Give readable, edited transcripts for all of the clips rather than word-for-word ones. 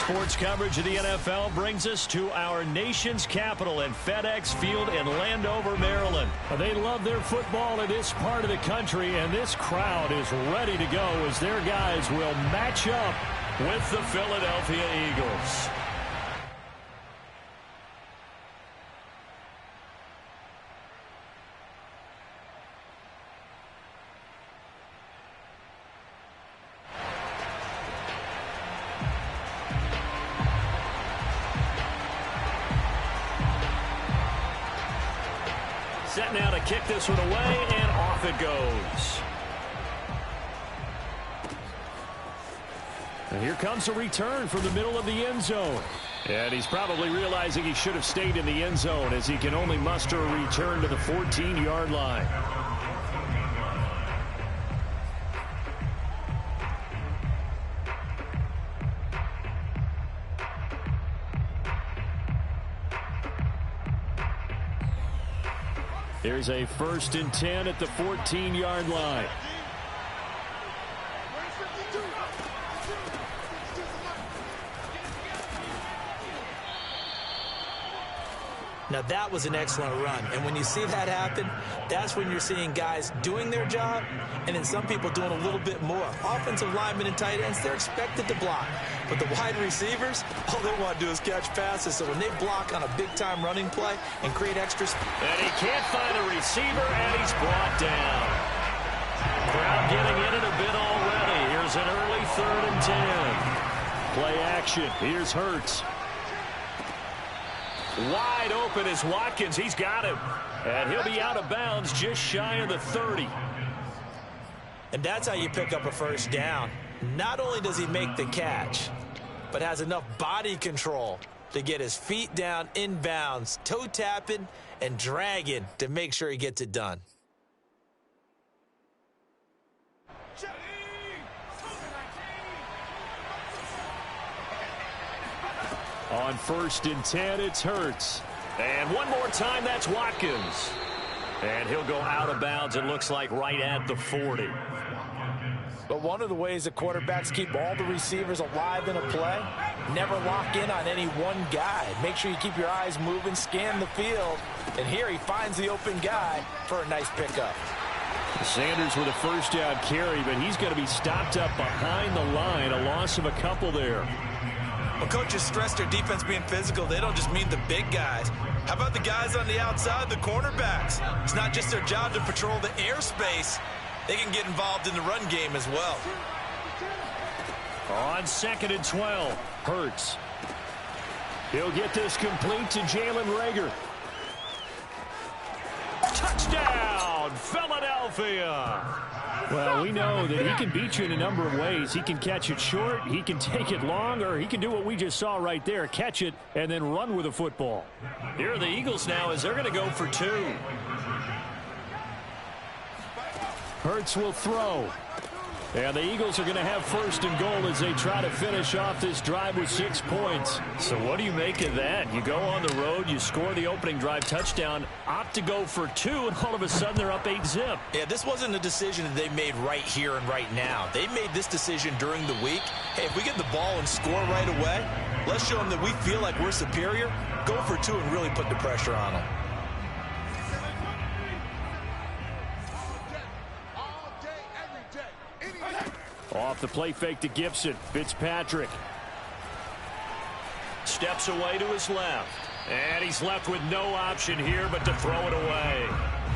Sports coverage of the NFL brings us to our nation's capital at FedEx Field in Landover, Maryland. They love their football in this part of the country, and this crowd is ready to go as their guys will match up with the Philadelphia Eagles. Set now to kick this one away, and off it goes. And here comes a return from the middle of the end zone. And he's probably realizing he should have stayed in the end zone as he can only muster a return to the 14-yard line. Here's a 1st and 10 at the 14-yard line. Now that was an excellent run, and when you see that happen, that's when you're seeing guys doing their job and then some people doing a little bit more. Offensive linemen and tight ends, they're expected to block, but the wide receivers, all they want to do is catch passes. So when they block on a big-time running play and create extra space. And he can't find a receiver, and he's brought down. Crowd getting in it a bit already. Here's an early 3rd and 10. Play action. Here's Hurts. Wide open is Watkins. He's got him. And he'll be out of bounds just shy of the 30. And that's how you pick up a 1st down. Not only does he make the catch, but has enough body control to get his feet down in bounds, toe tapping and dragging to make sure he gets it done. On 1st and 10, it's Hurts. And one more time, that's Watkins. And he'll go out of bounds, it looks like, right at the 40. But one of the ways that quarterbacks keep all the receivers alive in a play, never lock in on any one guy. Make sure you keep your eyes moving, scan the field. And here he finds the open guy for a nice pickup. Sanders with a 1st down carry, but he's going to be stopped up behind the line. A loss of a couple there. Well, coaches stress their defense being physical. They don't just mean the big guys. How about the guys on the outside, the cornerbacks? It's not just their job to patrol the airspace. They can get involved in the run game as well. On 2nd and 12, Hurts. He'll get this complete to Jalen Reagor. Touchdown, Philadelphia! Well, we know that he can beat you in a number of ways. He can catch it short, he can take it long, or he can do what we just saw right there, catch it and then run with the football. Here are the Eagles now as they're going to go for 2. Hurts will throw. And the Eagles are going to have 1st and goal as they try to finish off this drive with 6 points. So what do you make of that? You go on the road, you score the opening drive touchdown, opt to go for 2, and all of a sudden they're up 8-zip. Yeah, this wasn't a decision that they made right here and right now. They made this decision during the week. Hey, if we get the ball and score right away, let's show them that we feel like we're superior. Go for 2 and really put the pressure on them. Off the play fake to Gibson. Fitzpatrick steps away to his left. And he's left with no option here but to throw it away.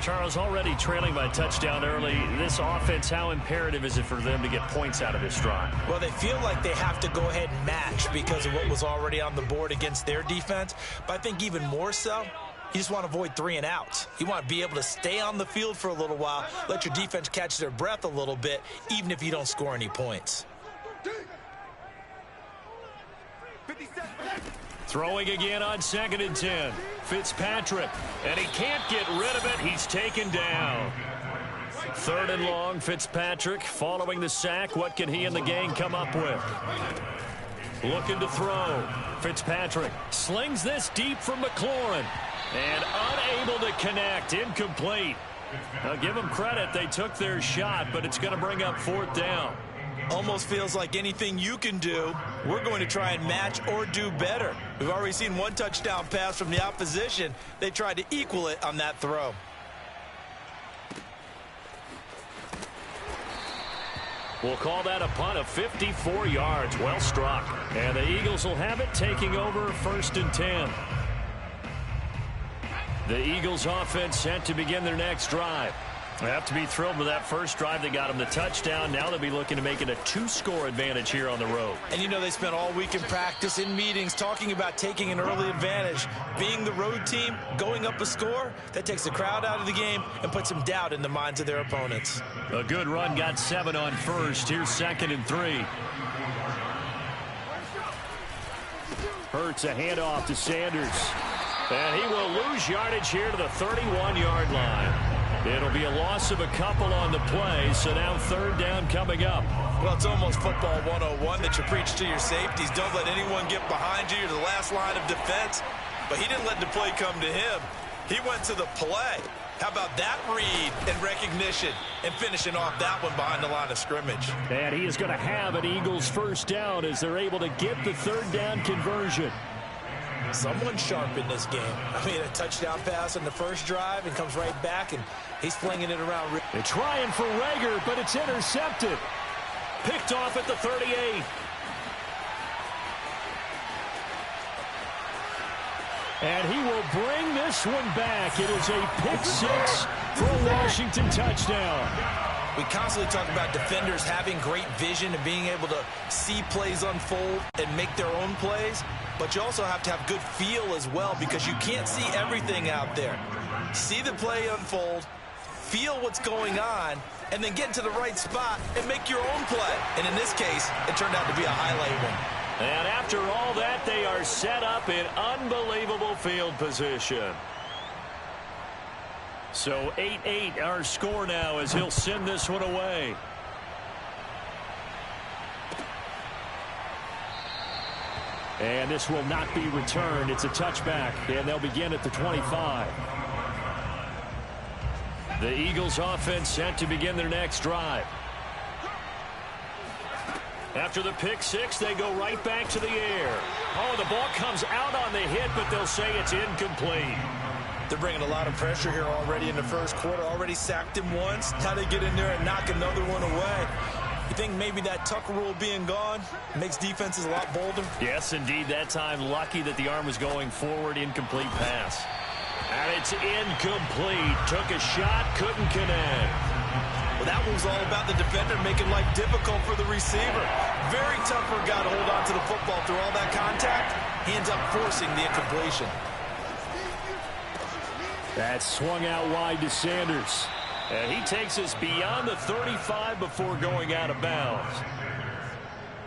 Charles, already trailing by touchdown early. This offense, how imperative is it for them to get points out of this drive? Well, they feel like they have to go ahead and match because of what was already on the board against their defense. But I think even more so, you just want to avoid 3 and outs. You want to be able to stay on the field for a little while, let your defense catch their breath a little bit, even if you don't score any points. Throwing again on 2nd and 10. Fitzpatrick, and he can't get rid of it. He's taken down. 3rd and long, Fitzpatrick following the sack. What can he and the gang come up with? Looking to throw. Fitzpatrick slings this deep from McLaurin. And unable to connect. Incomplete. Now give them credit. They took their shot, but it's going to bring up 4th down. Almost feels like anything you can do, we're going to try and match or do better. We've already seen one touchdown pass from the opposition. They tried to equal it on that throw. We'll call that a punt of 54 yards. Well struck. And the Eagles will have it, taking over 1st and 10. The Eagles offense set to begin their next drive. They have to be thrilled with that first drive. They got them the touchdown. Now they'll be looking to make it a 2-score advantage here on the road. And you know they spent all week in practice, in meetings, talking about taking an early advantage. Being the road team, going up a score, that takes the crowd out of the game and puts some doubt in the minds of their opponents. A good run, got 7 on first. Here's 2nd and 3. Hurts a handoff to Sanders. And he will lose yardage here to the 31-yard line. It'll be a loss of a couple on the play, so now 3rd down coming up. Well, it's almost football 101 that you preach to your safeties. Don't let anyone get behind you. You're the last line of defense. But he didn't let the play come to him. He went to the play. How about that read and recognition and finishing off that one behind the line of scrimmage? And he is going to have an Eagles 1st down as they're able to get the 3rd down conversion. Someone sharp in this game. I mean, a touchdown pass on the first drive and comes right back, and he's flinging it around. They're trying for Rager, but it's intercepted. Picked off at the 38. And he will bring this one back. It is a pick 6 for a Washington touchdown. We constantly talk about defenders having great vision and being able to see plays unfold and make their own plays. But you also have to have good feel as well, because you can't see everything out there. See the play unfold, feel what's going on, and then get to the right spot and make your own play. And in this case, it turned out to be a highlight one. And after all that, they are set up in unbelievable field position. So 8-8 our score now as he'll send this one away. And this will not be returned. It's a touchback, and they'll begin at the 25. The Eagles offense set to begin their next drive. After the pick 6, they go right back to the air. Oh, the ball comes out on the hit, but they'll say it's incomplete. They're bringing a lot of pressure here already in the first quarter. Already sacked him once. Now they get in there and knock another one away. You think maybe that Tucker rule being gone makes defenses a lot bolder? Yes, indeed. That time, lucky that the arm was going forward. Incomplete pass. And it's incomplete. Took a shot, couldn't connect. Well, that was all about the defender making life difficult for the receiver. Very tough for a guy to hold on to the football through all that contact. He ends up forcing the incompletion. That swung out wide to Sanders. And he takes us beyond the 35 before going out of bounds.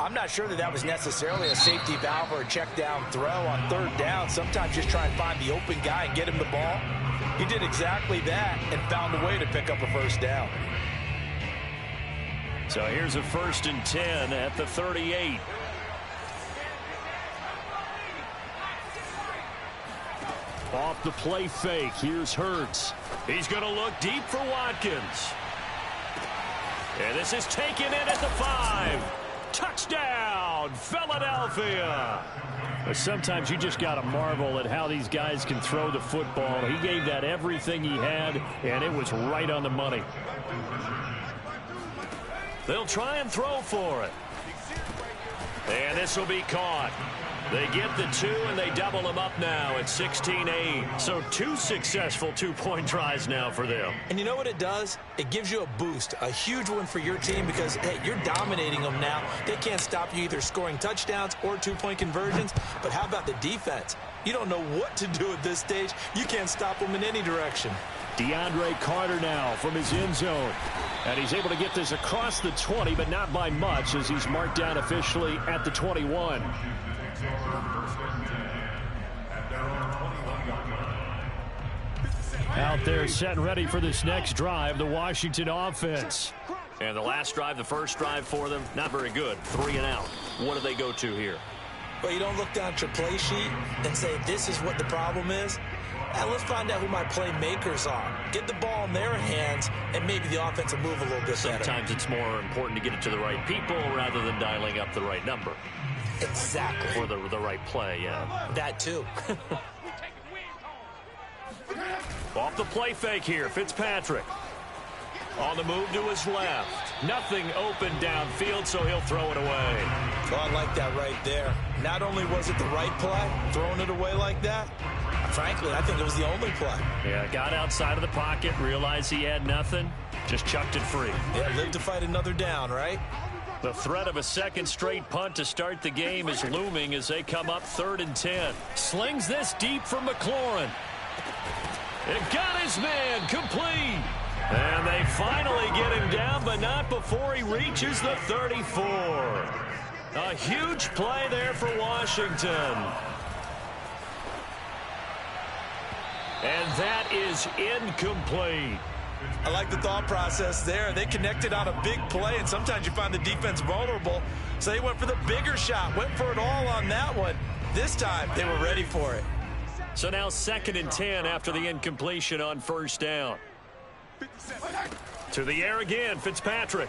I'm not sure that was necessarily a safety valve or a check down throw on 3rd down. Sometimes just try and find the open guy and get him the ball. He did exactly that and found a way to pick up a 1st down. So here's a 1st and 10 at the 38. Off the play fake. Here's Hurts. He's going to look deep for Watkins. And this is taken in at the 5. Touchdown, Philadelphia. But sometimes you just got to marvel at how these guys can throw the football. He gave that everything he had, and it was right on the money. They'll try and throw for it. And this will be caught. They get the 2, and they double them up now at 16-8. So 2 successful 2-point tries now for them. And you know what it does? It gives you a boost, a huge one for your team because, hey, you're dominating them now. They can't stop you either scoring touchdowns or 2-point conversions. But how about the defense? You don't know what to do at this stage. You can't stop them in any direction. DeAndre Carter now from his end zone. And he's able to get this across the 20, but not by much as he's marked down officially at the 21. Out there set and ready for this next drive, the Washington offense. And the last drive, the first drive for them, not very good. 3 and out. What do they go to here? Well, you don't look down at your play sheet and say this is what the problem is. And let's find out who my playmakers are. Get the ball in their hands, and maybe the offense will move a little bit better. Sometimes it's more important to get it to the right people rather than dialing up the right number. Exactly. Or the right play, yeah. That too. Off the play fake here, Fitzpatrick. On the move to his left. Nothing open downfield, so he'll throw it away. Oh, I like that right there. Not only was it the right play, throwing it away like that, frankly, I think it was the only play. Yeah, got outside of the pocket, realized he had nothing, just chucked it free. Yeah, live to fight another down, right? The threat of a second straight punt to start the game is looming as they come up 3rd and 10. Slings this deep from McLaurin. It got his man complete. And they finally get him down, but not before he reaches the 34. A huge play there for Washington. And that is incomplete. I like the thought process there. They connected on a big play, and sometimes you find the defense vulnerable. So they went for the bigger shot, went for it all on that one. This time, they were ready for it. So now 2nd and 10 after the incompletion on 1st down. To the air again, Fitzpatrick.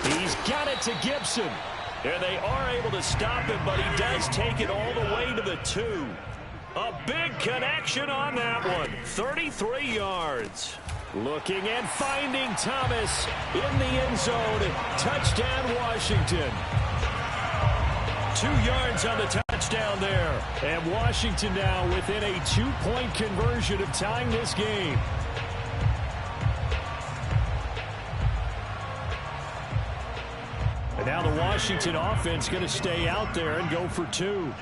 He's got it to Gibson. And they are able to stop him, but he does take it all the way to the 2. A big connection on that one. 33 yards. Looking and finding Thomas in the end zone. Touchdown, Washington. 2 yards on the touchdown there. And Washington now within a 2-point conversion of tying this game. And now the Washington offense going to stay out there and go for 2.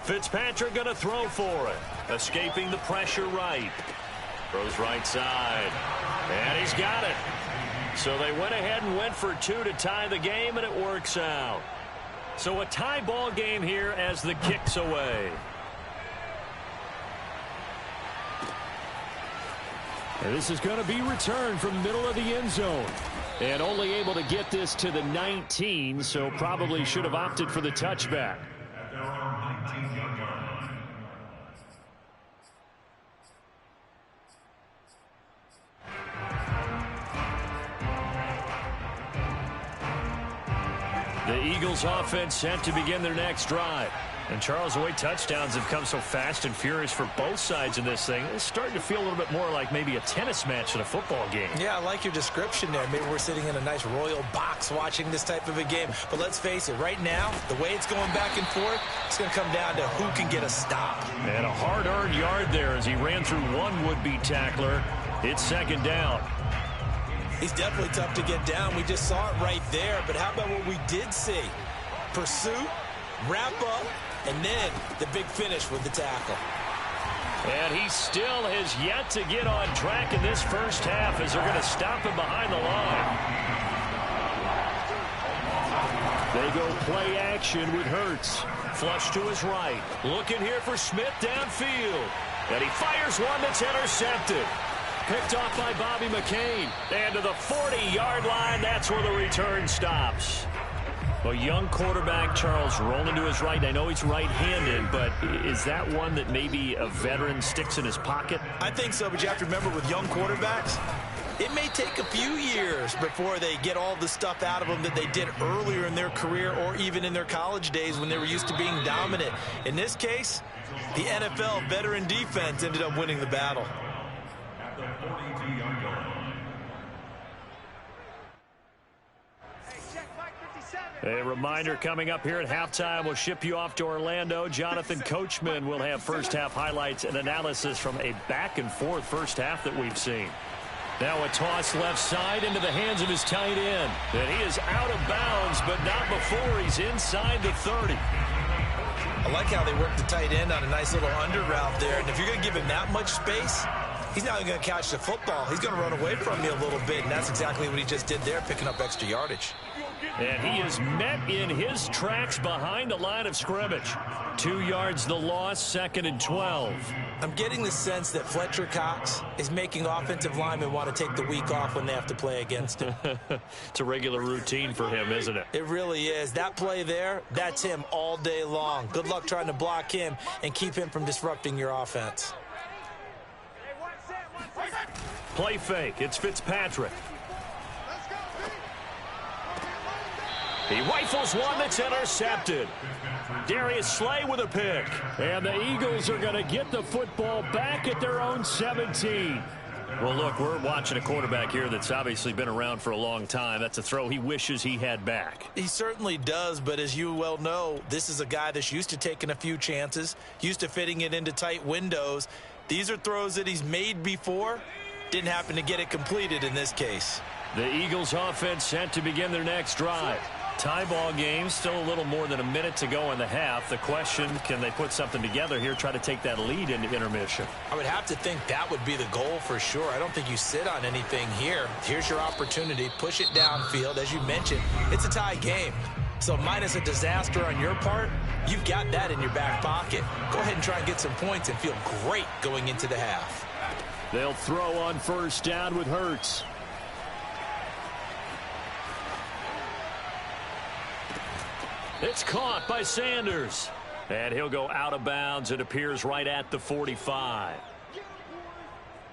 Fitzpatrick going to throw for it. Escaping the pressure right. Throws right side. And he's got it. So they went ahead and went for 2 to tie the game, and it works out. So a tie ball game here as the kick's away. And this is going to be returned from the middle of the end zone. And only able to get this to the 19, so probably should have opted for the touchback. The Eagles offense set to begin their next drive. And Charles, the way touchdowns have come so fast and furious for both sides in this thing, it's starting to feel a little bit more like maybe a tennis match than a football game. Yeah, I like your description there. Maybe we're sitting in a nice royal box watching this type of a game. But let's face it, right now, the way it's going back and forth, it's going to come down to who can get a stop. And a hard-earned yard there as he ran through one would-be tackler. It's 2nd down. He's definitely tough to get down. We just saw it right there. But how about what we did see? Pursuit, wrap up, and then the big finish with the tackle. And he still has yet to get on track in this first half as they're going to stop him behind the line. They go play action with Hurts. Flush to his right. Looking here for Smith downfield. And he fires one that's intercepted. Picked off by Bobby McCain. And to the 40-yard line, that's where the return stops. A young quarterback, Charles, rolling to his right. I know he's right-handed, but is that one that maybe a veteran sticks in his pocket? I think so, but you have to remember with young quarterbacks, it may take a few years before they get all the stuff out of them that they did earlier in their career or even in their college days when they were used to being dominant. In this case, the NFL veteran defense ended up winning the battle. A reminder coming up here at halftime. We'll ship you off to Orlando. Jonathan Coachman will have first-half highlights and analysis from a back-and-forth first half that we've seen. Now a toss left side into the hands of his tight end. And he is out of bounds, but not before he's inside the 30. I like how they work the tight end on a nice little under route there. And if you're going to give him that much space, he's not going to catch the football. He's going to run away from you a little bit, and that's exactly what he just did there, picking up extra yardage. And he is met in his tracks behind the line of scrimmage. 2 yards the loss, 2nd and 12. I'm getting the sense that Fletcher Cox is making offensive linemen want to take the week off when they have to play against him. It's a regular routine for him, isn't it? It really is. That play there, that's him all day long. Good luck trying to block him and keep him from disrupting your offense. Play fake. It's Fitzpatrick. He rifles one that's intercepted. Darius Slay with a pick. And the Eagles are going to get the football back at their own 17. Well, look, we're watching a quarterback here that's obviously been around for a long time. That's a throw he wishes he had back. He certainly does, but as you well know, this is a guy that's used to taking a few chances, used to fitting it into tight windows. These are throws that he's made before. Didn't happen to get it completed in this case. The Eagles offense set to begin their next drive. Tie ball game, still a little more than a minute to go in the half. The question, can they put something together here, try to take that lead into intermission? I would have to think that would be the goal for sure. I don't think you sit on anything here. Here's your opportunity. Push it downfield. As you mentioned, it's a tie game. So minus a disaster on your part, you've got that in your back pocket. Go ahead and try and get some points and feel great going into the half. They'll throw on 1st down with Hurts. It's caught by Sanders. And he'll go out of bounds. It appears right at the 45.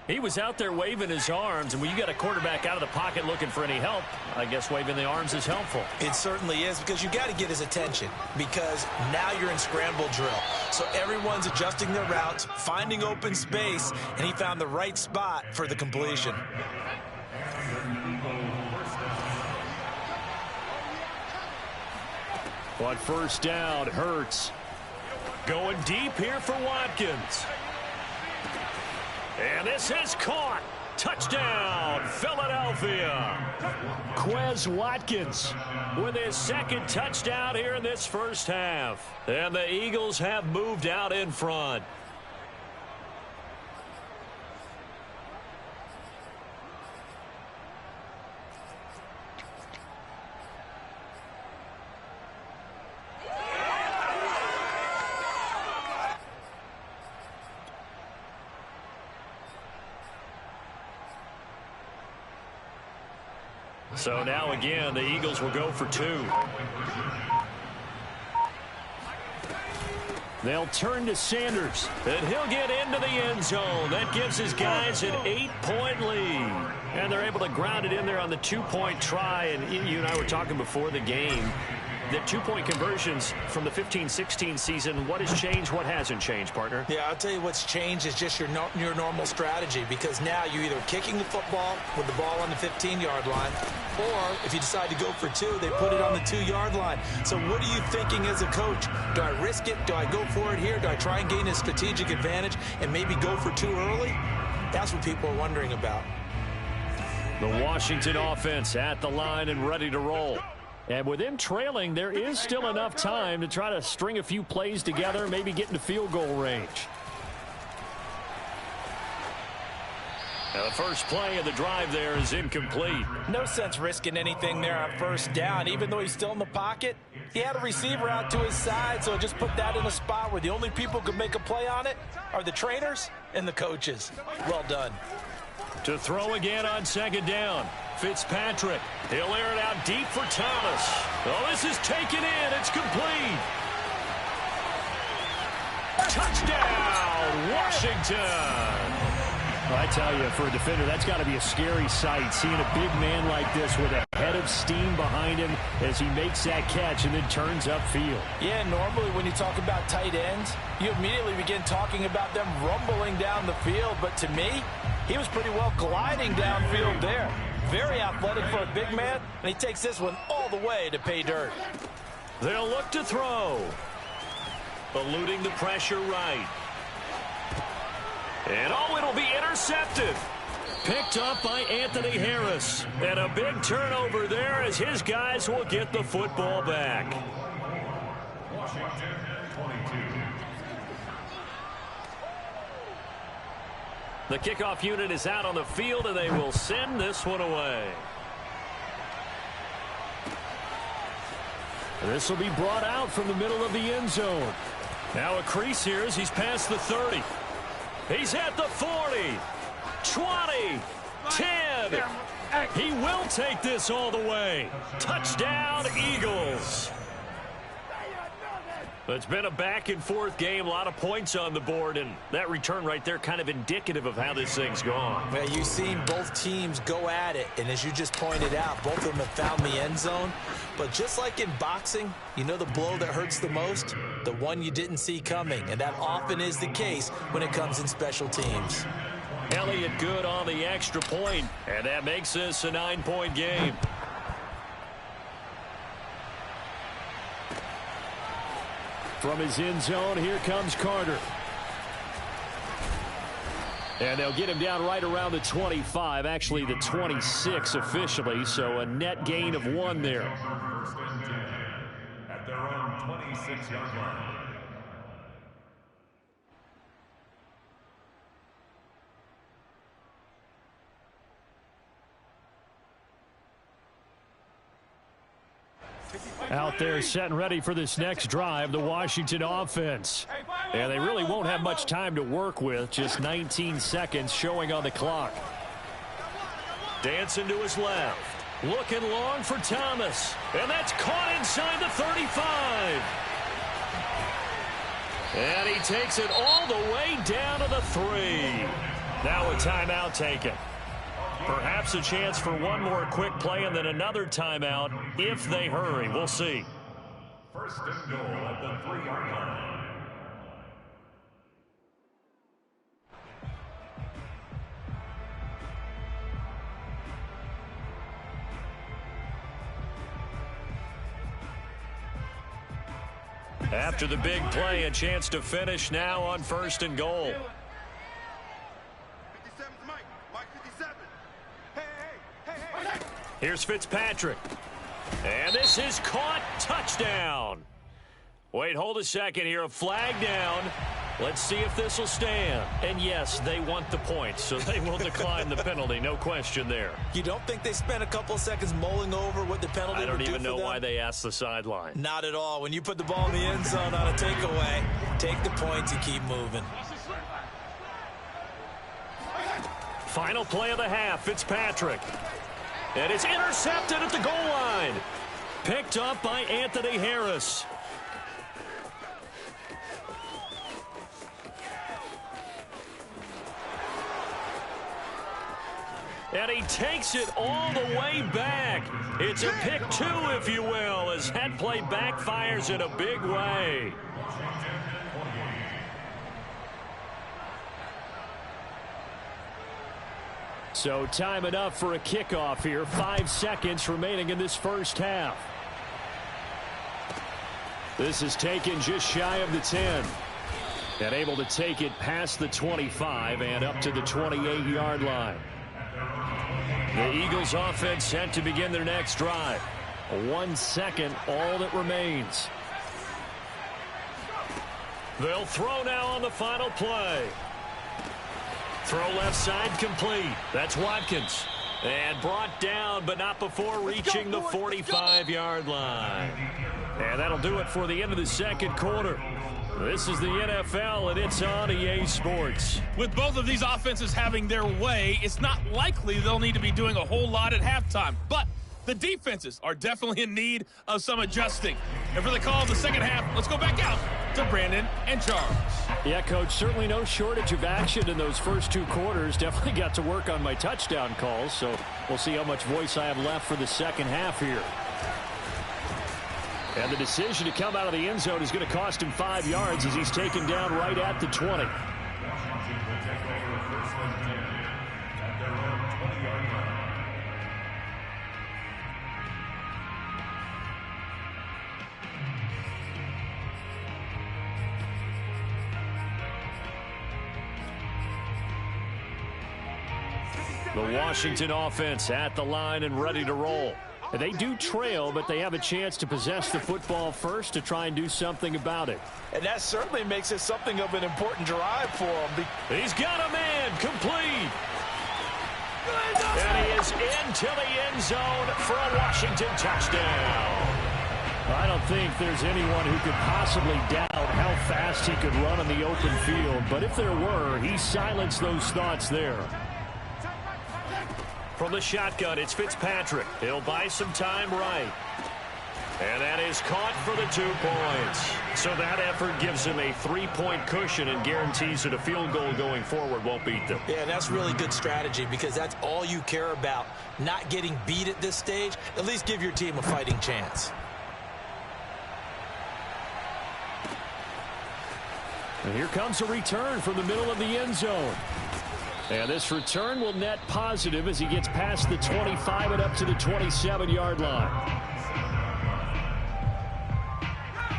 He was out there waving his arms, and when you got a quarterback out of the pocket looking for any help, I guess waving the arms is helpful. It certainly is, because you got to get his attention, because now you're in scramble drill. So everyone's adjusting their routes, finding open space, and he found the right spot for the completion. On 1st down, Hurts. Going deep here for Watkins. And this is caught. Touchdown, Philadelphia. Quez Watkins with his 2nd touchdown here in this first half. And the Eagles have moved out in front. So now again, the Eagles will go for 2. They'll turn to Sanders. And he'll get into the end zone. That gives his guys an 8-point lead. And they're able to ground it in there on the 2-point try. And you and I were talking before the game. The 2-point conversions from the 15-16 season, what has changed, what hasn't changed, partner? Yeah, I'll tell you what's changed is just your normal strategy, because now you're either kicking the football with the ball on the 15-yard line, or if you decide to go for 2, they put it on the 2-yard line. So what are you thinking as a coach? Do I risk it? Do I go for it here? Do I try and gain a strategic advantage and maybe go for 2 early? That's what people are wondering about. The Washington offense at the line and ready to roll. And with them trailing, there is still enough time to try to string a few plays together, maybe get into field goal range. Now the first play of the drive there is incomplete. No sense risking anything there on 1st down. Even though he's still in the pocket, he had a receiver out to his side, so just put that in a spot where the only people who can make a play on it are the trainers and the coaches. Well done. To throw again on 2nd down. Fitzpatrick. He'll air it out deep for Thomas. Oh, this is taken in. It's complete. Touchdown, Washington. Well, I tell you, for a defender, that's got to be a scary sight, seeing a big man like this with a head of steam behind him as he makes that catch and then turns upfield. Yeah, normally when you talk about tight ends, you immediately begin talking about them rumbling down the field. But to me, he was pretty well gliding downfield there. Very athletic for a big man, and he takes this one all the way to pay dirt. They'll look to throw. Eluding the pressure right. And it'll be intercepted. Picked up by Anthony Harris. And a big turnover there as his guys will get the football back. The kickoff unit is out on the field, and they will send this one away. This will be brought out from the middle of the end zone. Now a crease here as he's past the 30. He's at the 40, 20, 10. He will take this all the way. Touchdown, Eagles. It's been a back-and-forth game, a lot of points on the board, and that return right there kind of indicative of how this thing's gone. Well, you've seen both teams go at it, and as you just pointed out, both of them have found the end zone. But just like in boxing, you know the blow that hurts the most? The one you didn't see coming, and that often is the case when it comes in special teams. Elliott good on the extra point, and that makes this a 9-point game. From his end zone, here comes Carter. And they'll get him down right around the 25, actually the 26 officially, so a net gain of 1 there. First and 10 at their own 26-yard line. Out there set and ready for this next drive, the Washington offense. And they really won't have much time to work with, just 19 seconds showing on the clock. Dancing to his left. Looking long for Thomas. And that's caught inside the 35. And he takes it all the way down to the 3. Now a timeout taken. Perhaps a chance for one more quick play and then another timeout if they hurry. We'll see. First and goal at the 3-yard line. After the big play, a chance to finish now on first and goal. Here's Fitzpatrick. And this is caught. Touchdown. Wait, hold a second here. A flag down. Let's see if this will stand. And yes, they want the points, so they will decline the penalty. No question there. You don't think they spent a couple of seconds mulling over what the penalty would do for them? I don't even know why they asked the sideline. Not at all. When you put the ball in the end zone on a takeaway, take the points and keep moving. Final play of the half, Fitzpatrick. And it's intercepted at the goal line. Picked up by Anthony Harris. And he takes it all the way back. It's a pick 2, if you will, as that play backfires in a big way. So time enough for a kickoff here. 5 seconds remaining in this first half. This is taken just shy of the 10. And able to take it past the 25 and up to the 28-yard line. The Eagles offense set to begin their next drive. 1 second, all that remains. They'll throw now on the final play. Throw left side complete. That's Watkins. And brought down, but not before reaching the 45-yard line. And that'll do it for the end of the second quarter. This is the NFL, and it's on EA Sports. With both of these offenses having their way, it's not likely they'll need to be doing a whole lot at halftime. But the defenses are definitely in need of some adjusting. And for the call of the second half, let's go back out to Brandon and Charles. Yeah, Coach, certainly no shortage of action in those first 2 quarters. Definitely got to work on my touchdown calls, so we'll see how much voice I have left for the second half here. And the decision to come out of the end zone is going to cost him 5 yards as he's taken down right at the 20. The Washington offense at the line and ready to roll. They do trail, but they have a chance to possess the football first to try and do something about it. And that certainly makes it something of an important drive for him. He's got a man complete. And he is into the end zone for a Washington touchdown. I don't think there's anyone who could possibly doubt how fast he could run on the open field. But if there were, he silenced those thoughts there. From the shotgun, it's Fitzpatrick. He'll buy some time right. And that is caught for the 2 points. So that effort gives him a 3-point cushion and guarantees that a field goal going forward won't beat them. Yeah, that's really good strategy because that's all you care about. Not getting beat at this stage. At least give your team a fighting chance. And here comes a return from the middle of the end zone. And this return will net positive as he gets past the 25 and up to the 27-yard line.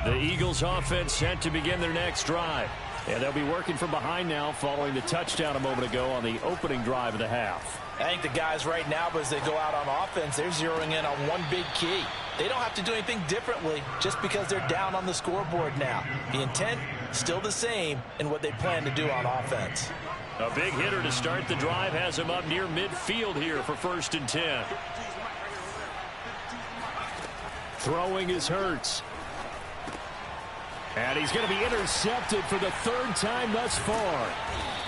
The Eagles offense set to begin their next drive. And they'll be working from behind now following the touchdown a moment ago on the opening drive of the half. I think the guys right now, as they go out on offense, they're zeroing in on one big key. They don't have to do anything differently just because they're down on the scoreboard now. The intent, still the same in what they plan to do on offense. A big hitter to start the drive has him up near midfield here for 1st and 10. Throwing is Hurts. And he's going to be intercepted for the 3rd time thus far.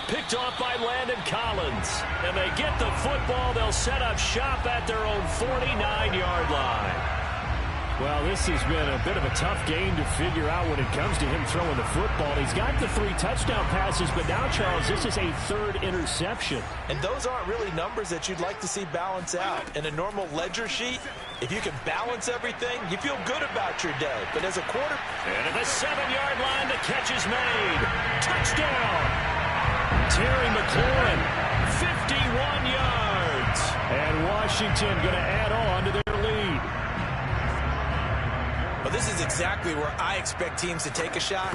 Picked off by Landon Collins. And they get the football. They'll set up shop at their own 49-yard line. Well, this has been a bit of a tough game to figure out when it comes to him throwing the football. He's got the 3 touchdown passes, but now, Charles, this is a 3rd interception. And those aren't really numbers that you'd like to see balance out. In a normal ledger sheet, if you can balance everything, you feel good about your day. But as a quarter... And at the 7-yard line, the catch is made. Touchdown! Terry McLaurin, 51 yards. And Washington going to add on to their lead. But this is exactly where I expect teams to take a shot.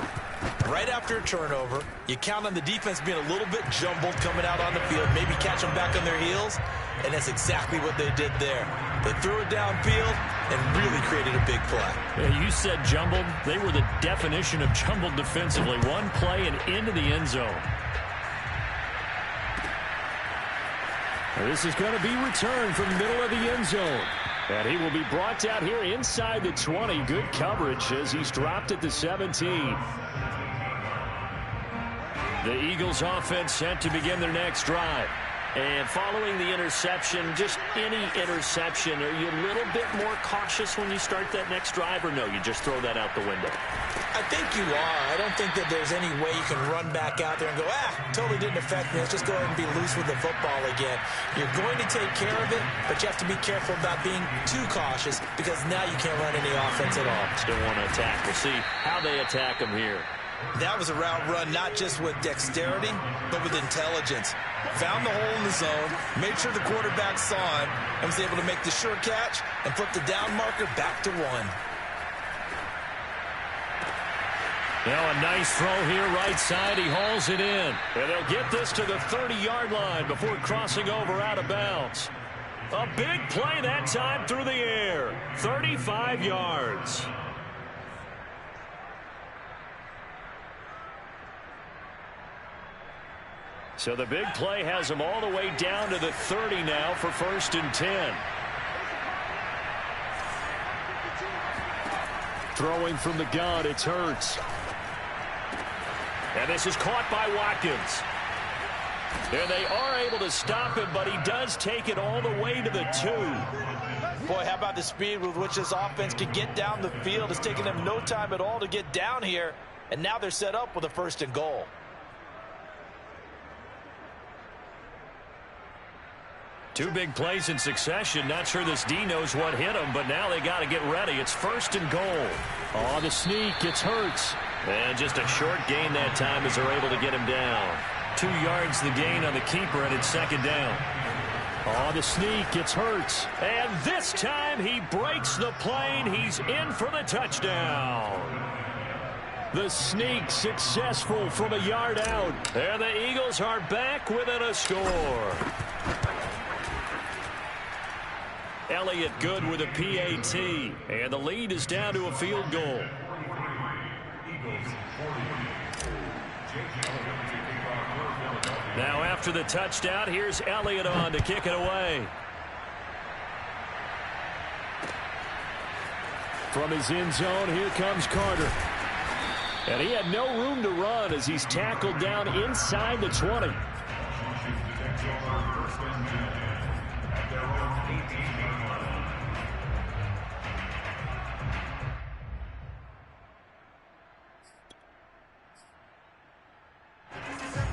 Right after a turnover, you count on the defense being a little bit jumbled coming out on the field, maybe catch them back on their heels, and that's exactly what they did there. They threw it downfield and really created a big play. Yeah, you said jumbled. They were the definition of jumbled defensively. One play and into the end zone. This is going to be returned from the middle of the end zone. And he will be brought down here inside the 20. Good coverage as he's dropped at the 17. The Eagles offense set to begin their next drive. And following the interception, just any interception, are you a little bit more cautious when you start that next drive, or no, you just throw that out the window? I think you are. I don't think that there's any way you can run back out there and go, totally didn't affect me. Let's just go ahead and be loose with the football again. You're going to take care of it, but you have to be careful about being too cautious because now you can't run any offense at all. Still want to attack. We'll see how they attack them here. That was a route run not just with dexterity, but with intelligence. Found the hole in the zone, made sure the quarterback saw him, and was able to make the sure catch and flip the down marker back to 1. Now a nice throw here right side. He hauls it in. And they'll get this to the 30-yard line before crossing over out of bounds. A big play that time through the air. 35 yards. So the big play has him all the way down to the 30 now for 1st and 10. Throwing from the gun, it's Hurts. And this is caught by Watkins. And they are able to stop him, but he does take it all the way to the 2. Boy, how about the speed with which this offense can get down the field? It's taken them no time at all to get down here. And now they're set up with a 1st and goal. Two big plays in succession. Not sure this D knows what hit him, but now they got to get ready. It's 1st and goal. Oh, the sneak. It's Hurts. And just a short gain that time as they're able to get him down. 2 yards the gain on the keeper, and it's 2nd down. Oh, the sneak. It's Hurts. And this time he breaks the plane. He's in for the touchdown. The sneak successful from a yard out. And the Eagles are back within a score. Elliott good with a PAT. And the lead is down to a field goal. Now after the touchdown, here's Elliott on to kick it away. From his end zone, here comes Carter. And he had no room to run as he's tackled down inside the 20.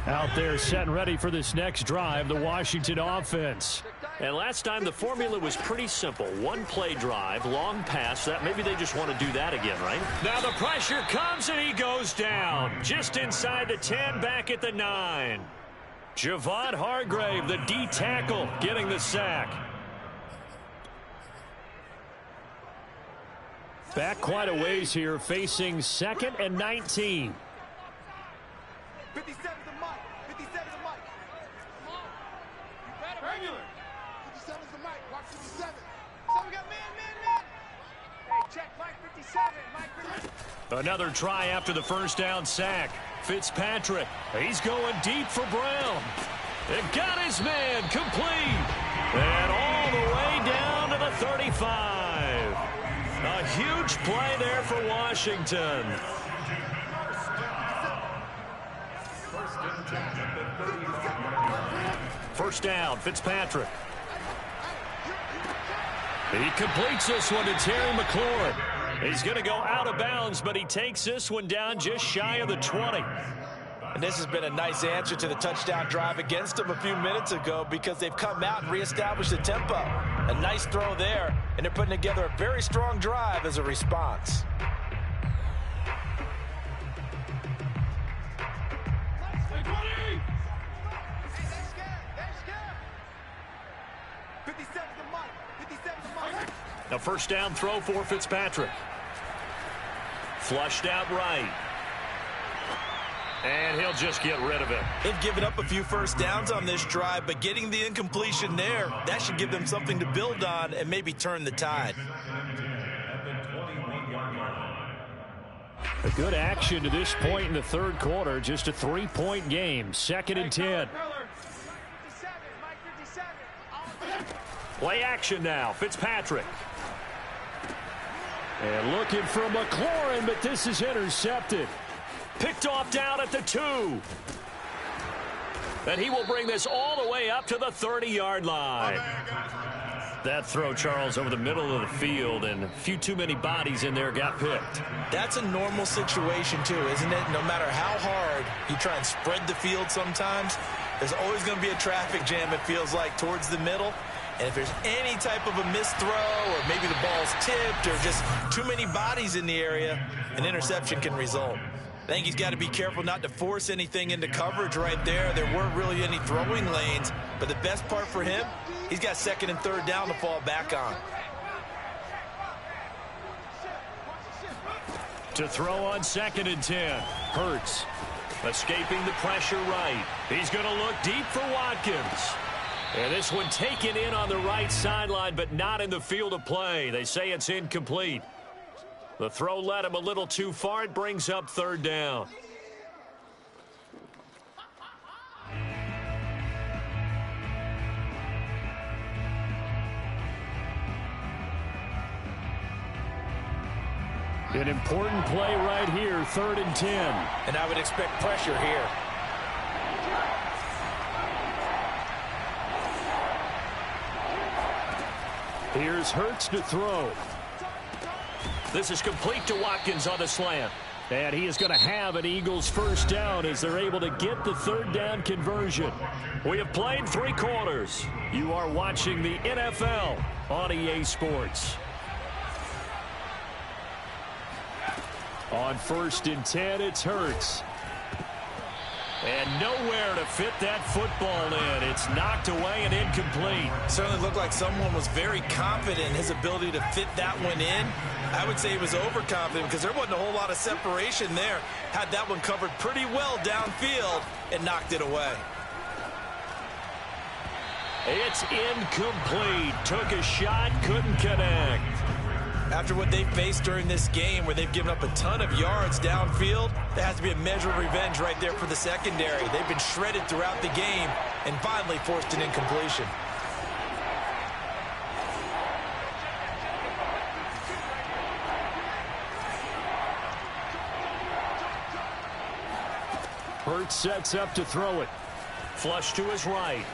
Out there set and ready for this next drive, the Washington offense. And last time the formula was pretty simple. One play drive, long pass. That maybe they just want to do that again, right? Now the pressure comes and he goes down. Just inside the 10, back at the 9. Javon Hargrave, the D tackle, getting the sack. Back quite a ways here, facing 2nd and 19. 57 the mic. 57 the mic. Come on. You better. Regular. 57 is the mic. Watch 57. So we got man. Hey, check Mike 57. Mike 57. Another try after the first down sack. Fitzpatrick. He's going deep for Brown. And got his man complete. And all the way down to the 35. A huge play there for Washington. First down, Fitzpatrick. He completes this one to Terry McLaurin. He's going to go out of bounds, but he takes this one down just shy of the 20. And this has been a nice answer to the touchdown drive against them a few minutes ago because they've come out and reestablished the tempo. A nice throw there, and they're putting together a very strong drive as a response. A first down throw for Fitzpatrick. Flushed out right. And he'll just get rid of it. They've given up a few first downs on this drive, but getting the incompletion there, that should give them something to build on and maybe turn the tide. A good action to this point in the third quarter. Just a 3-point game. 2nd and 10. Play action now. Fitzpatrick. And looking for McLaurin, but this is intercepted. Picked off down at the 2. And he will bring this all the way up to the 30-yard line. That throw, Charles, over the middle of the field, and a few too many bodies in there got picked. That's a normal situation, too, isn't it? No matter how hard you try and spread the field sometimes, there's always going to be a traffic jam, it feels like, towards the middle. And if there's any type of a missed throw or maybe the ball's tipped or just too many bodies in the area, an interception can result. I think he's got to be careful not to force anything into coverage right there. There weren't really any throwing lanes, but the best part for him, he's got 2nd and 3rd down to fall back on. To throw on 2nd and 10. Hurts. Escaping the pressure right. He's going to look deep for Watkins. And this one taken in on the right sideline, but not in the field of play. They say it's incomplete. The throw led him a little too far. It brings up 3rd down. An important play right here, 3rd and 10. And I would expect pressure here. Here's Hurts to throw. This is complete to Watkins on the slant. And he is going to have an Eagles first down as they're able to get the 3rd down conversion. We have played 3 quarters. You are watching the NFL on EA Sports. On 1st and 10, it's Hurts. And nowhere to fit that football in. It's knocked away and incomplete. Certainly looked like someone was very confident in his ability to fit that one in. I would say he was overconfident because there wasn't a whole lot of separation there. Had that one covered pretty well downfield and knocked it away. It's incomplete. Took a shot, couldn't connect. After what they faced during this game where they've given up a ton of yards downfield, there has to be a measure of revenge right there for the secondary. They've been shredded throughout the game and finally forced an incompletion. Hurts sets up to throw it. Flush to his right.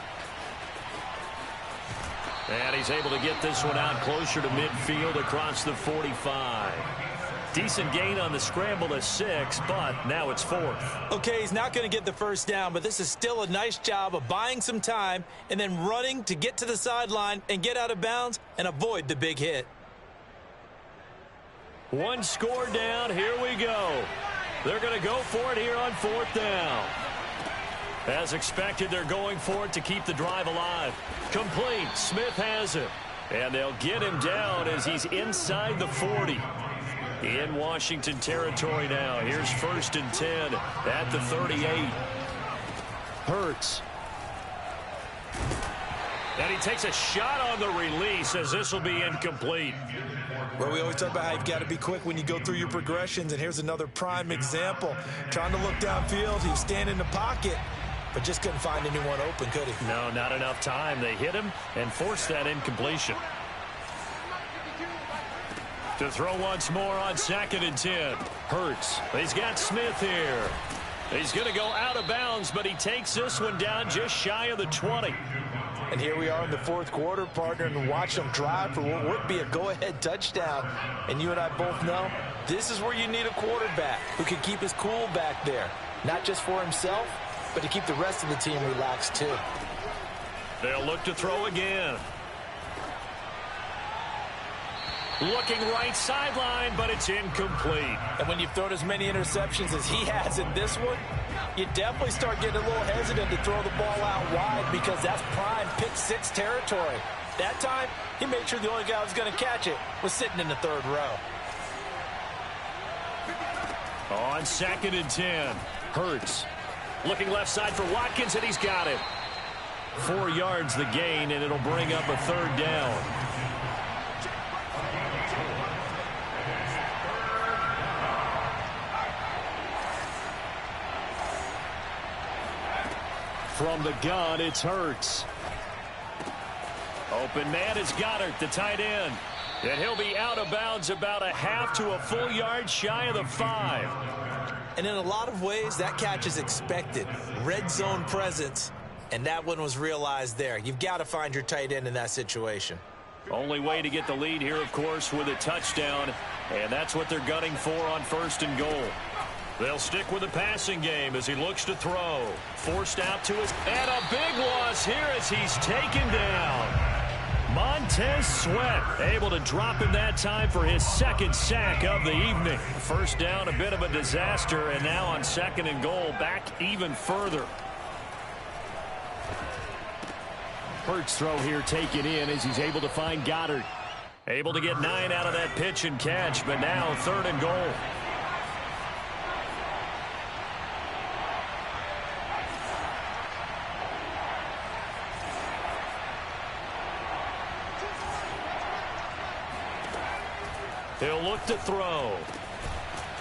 And he's able to get this one out closer to midfield across the 45. Decent gain on the scramble to 6, but now it's 4th. Okay, he's not going to get the first down, but this is still a nice job of buying some time and then running to get to the sideline and get out of bounds and avoid the big hit. One score down. Here we go. They're going to go for it here on 4th down. As expected, they're going for it to keep the drive alive. Complete. Smith has it. And they'll get him down as he's inside the 40. In Washington territory now. Here's 1st and 10 at the 38. Hurts. And he takes a shot on the release as this will be incomplete. Well, we always talk about how you've got to be quick when you go through your progressions, and here's another prime example. Trying to look downfield, he was standing in the pocket, but just couldn't find anyone open, could he? No, not enough time. They hit him and forced that incompletion. To throw once more on 2nd and 10. Hurts. He's got Smith here. He's going to go out of bounds, but he takes this one down just shy of the 20. And here we are in the 4th quarter, partner, and watch them drive for what would be a go-ahead touchdown. And you and I both know this is where you need a quarterback who can keep his cool back there. Not just for himself, but to keep the rest of the team relaxed too. They'll look to throw again. Looking right sideline, but it's incomplete. And when you've thrown as many interceptions as he has in this one, you definitely start getting a little hesitant to throw the ball out wide because that's prime pick 6 territory. That time, he made sure the only guy who was going to catch it was sitting in the 3rd row. On 2nd and 10. Hurts. Looking left side for Watkins, and he's got it. 4 yards the gain, and it'll bring up a 3rd down. From the gun, it's Hurts. Open man is Goddard, the tight end. And he'll be out of bounds about a half to a full yard shy of the 5. And in a lot of ways, that catch is expected. Red zone presence, and that one was realized there. You've got to find your tight end in that situation. Only way to get the lead here, of course, with a touchdown. And that's what they're gunning for on 1st and goal. They'll stick with the passing game as he looks to throw. Forced out to his... And a big loss here as he's taken down. Montez Sweat able to drop him that time for his 2nd sack of the evening. 1st down, a bit of a disaster, and now on 2nd and goal, back even further. Hurts throw here taken in as he's able to find Goddard. Able to get 9 out of that pitch and catch, but now 3rd and goal. He'll look to throw.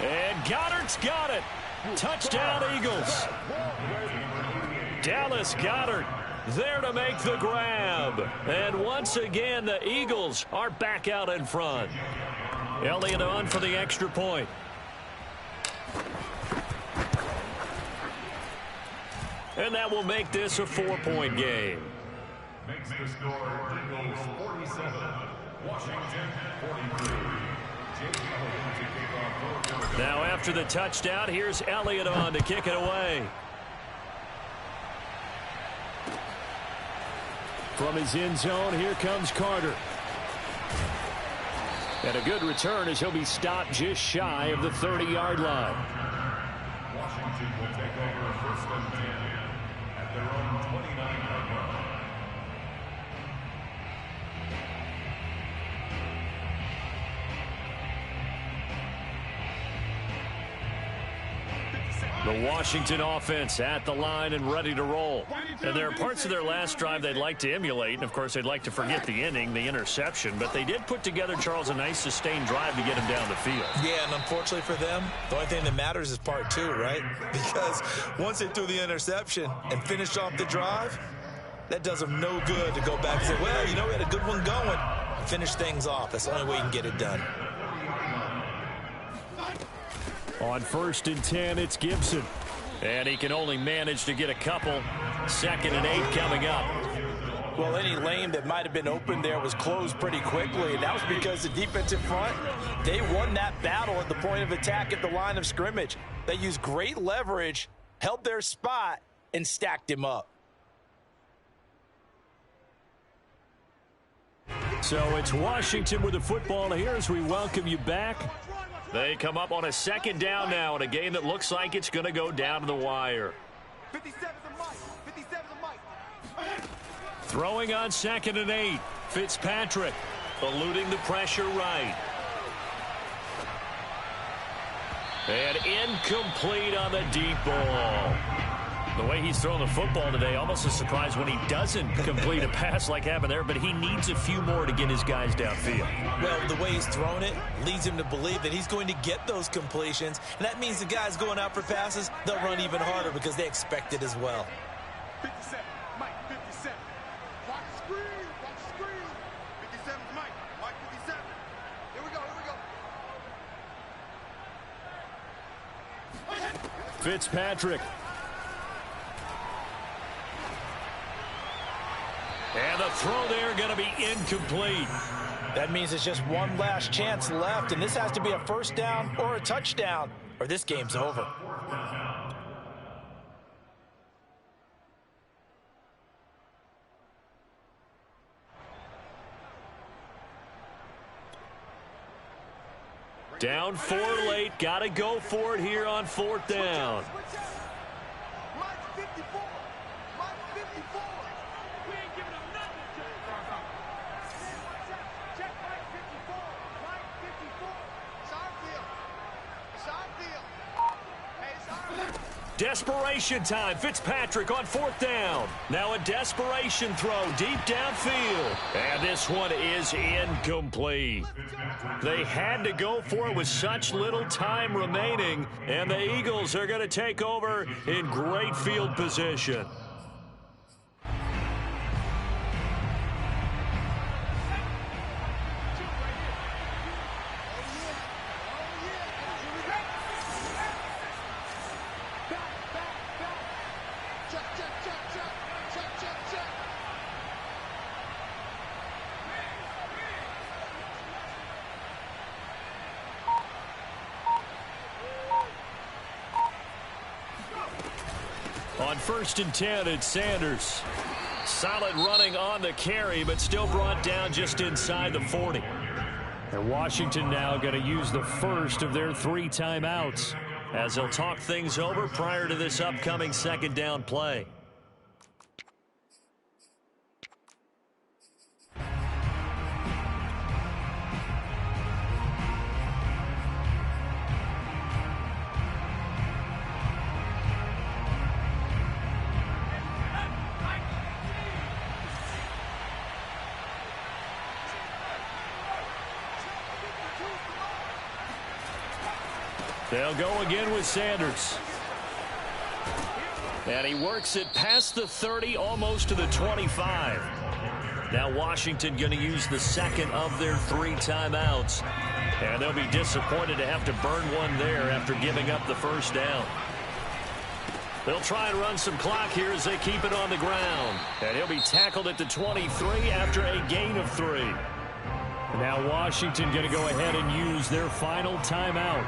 And Goddard's got it. Touchdown, Eagles. Dallas Goedert there to make the grab. And once again, the Eagles are back out in front. Elliott on for the extra point. And that will make this a 4-point game. Makes the score Eagles 47, Washington 43. Now after the touchdown, here's Elliott on to kick it away. From his end zone, here comes Carter. And a good return as he'll be stopped just shy of the 30-yard line. Washington will take over 1st and 10 at their own 29-yard line. The Washington offense at the line and ready to roll. And there are parts of their last drive they'd like to emulate. And, of course, they'd like to forget the inning, the interception. But they did put together, Charles, a nice sustained drive to get him down the field. Yeah, and unfortunately for them, the only thing that matters is part 2, right? Because once they threw the interception and finished off the drive, that does them no good to go back and say, well, you know, we had a good one going. Finish things off. That's the only way you can get it done. On 1st and 10, it's Gibson. And he can only manage to get a couple. 2nd and 8 coming up. Well, any lane that might have been open there was closed pretty quickly, and that was because the defensive front, they won that battle at the point of attack at the line of scrimmage. They used great leverage, held their spot, and stacked him up. So it's Washington with the football here as we welcome you back. They come up on a 2nd down now in a game that looks like it's going to go down to the wire. 57's a Mike. 57's a Mike. Throwing on 2nd and 8. Fitzpatrick eluding the pressure right. And incomplete on the deep ball. The way he's throwing the football today, almost a surprise when he doesn't complete a pass like happened there, but he needs a few more to get his guys downfield. Well, the way he's thrown it leads him to believe that he's going to get those completions, and that means the guys going out for passes, they'll run even harder because they expect it as well. 57, Mike, 57. Watch the screen, watch the screen. 57's Mike, Mike 57. Here we go, here we go. Fitzpatrick. And the throw there going to be incomplete. That means it's just one last chance left, and this has to be a 1st down or a touchdown, or this game's over. Down 4 late. Got to go for it here on 4th down. Mike 54, Mike 54. We ain't giving him nothing. Check Mike 54, Mike 54. It's our deal. It's our deal. Hey, it's our deal. Desperation time. Fitzpatrick on 4th down. Now a desperation throw deep downfield. And this one is incomplete. They had to go for it with such little time remaining. And the Eagles are going to take over in great field position. On 1st and 10, it's Sanders. Solid running on the carry, but still brought down just inside the 40. And Washington now going to use the first of their 3 timeouts as they'll talk things over prior to this upcoming 2nd down play. They'll go again with Sanders. And he works it past the 30, almost to the 25. Now Washington going to use the 2nd of their 3 timeouts. And they'll be disappointed to have to burn one there after giving up the 1st down. They'll try and run some clock here as they keep it on the ground. And he'll be tackled at the 23 after a gain of 3. Now Washington going to go ahead and use their final timeout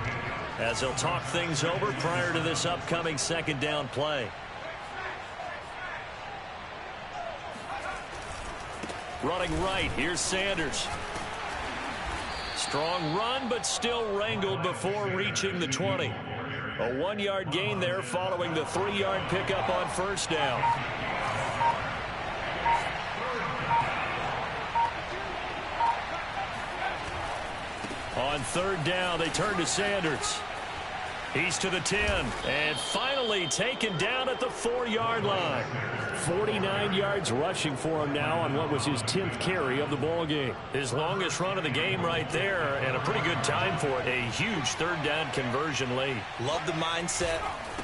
as they'll talk things over prior to this upcoming 2nd down play. Running right, here's Sanders. Strong run, but still wrangled before reaching the 20. A 1-yard gain there following the 3-yard pickup on 1st down. On 3rd down, they turn to Sanders. He's to the 10, and finally taken down at the 4-yard line. 49 yards rushing for him now on what was his 10th carry of the ball game. His longest run of the game right there, and a pretty good time for it. A huge 3rd down conversion lead. Love the mindset.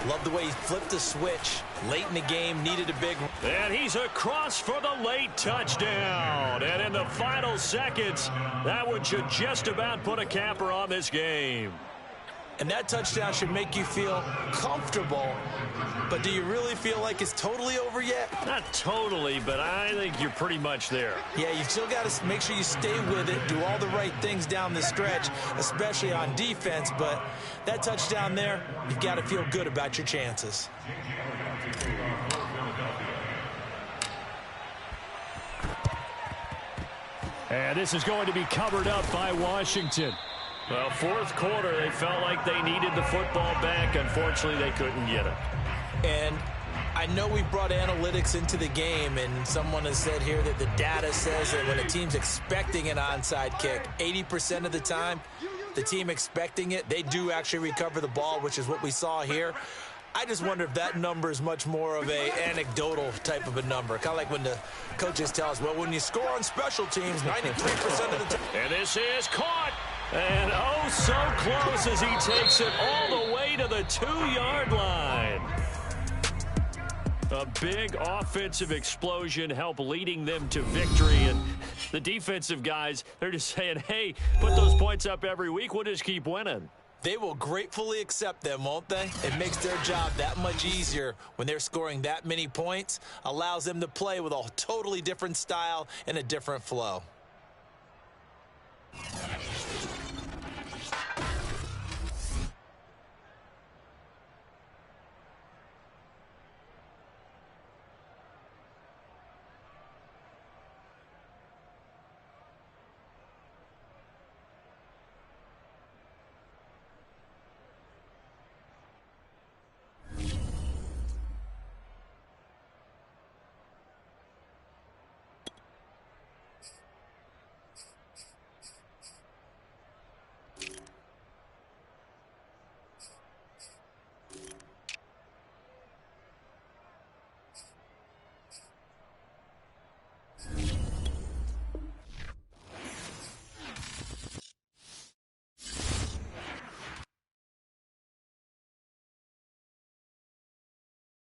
Love the way he flipped the switch. Late in the game, needed a big. And he's across for the late touchdown. And in the final seconds, that one should just about put a capper on this game. And that touchdown should make you feel comfortable. But do you really feel like it's totally over yet? Not totally, but I think you're pretty much there. Yeah, you've still got to make sure you stay with it, do all the right things down the stretch, especially on defense. But that touchdown there, you've got to feel good about your chances. And this is going to be covered up by Washington. Well, fourth quarter, they felt like they needed the football back. Unfortunately, they couldn't get it. And I know we brought analytics into the game, and someone has said here that the data says that when a team's expecting an onside kick, 80% of the time, the team expecting it, they do actually recover the ball, which is what we saw here. I just wonder if that number is much more of a anecdotal type of a number. Kind of like when the coaches tell us, well, when you score on special teams, 93% of the time. And this is caught. And oh, so close as he takes it all the way to the 2-yard line. A big offensive explosion helped leading them to victory. And the defensive guys, they're just saying, hey, put those points up every week. We'll just keep winning. They will gratefully accept them, won't they? It makes their job that much easier when they're scoring that many points. Allows them to play with a totally different style and a different flow.